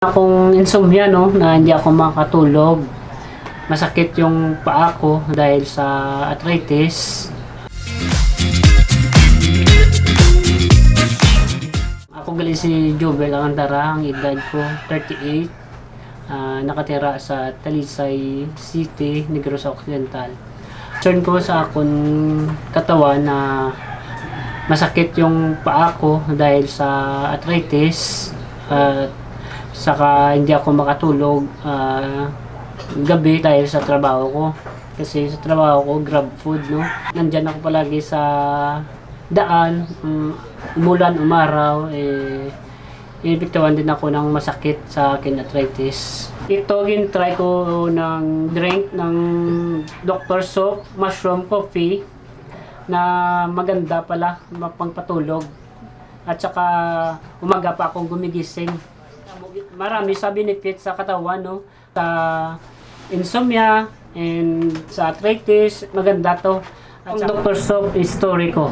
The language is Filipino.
Akong insomnia, no, na hindi ako makatulog. Masakit yung paa ko dahil sa arthritis. Ako gali si Jubel Alcantara, ang edad ko 38. Nakatira sa Talisay City, Negros Occidental. Concern ko sa akong katawan na masakit yung paa ko dahil sa arthritis. Saka hindi ako makatulog gabi dahil sa trabaho ko. Kasi sa trabaho ko, grab food, no? Nandyan ako palagi sa daan, umulan, umaraw, inipiktawan din ako ng masakit sa akin arthritis. Ito, try ko ng drink ng Dr. Soap Mushroom Coffee na maganda pala, mapangpatulog. At saka umaga pa akong gumigising. Marami sa benefits sa katawan, no? Sa insomnia and sa arthritis, maganda to. At Dr. Soap is story ko.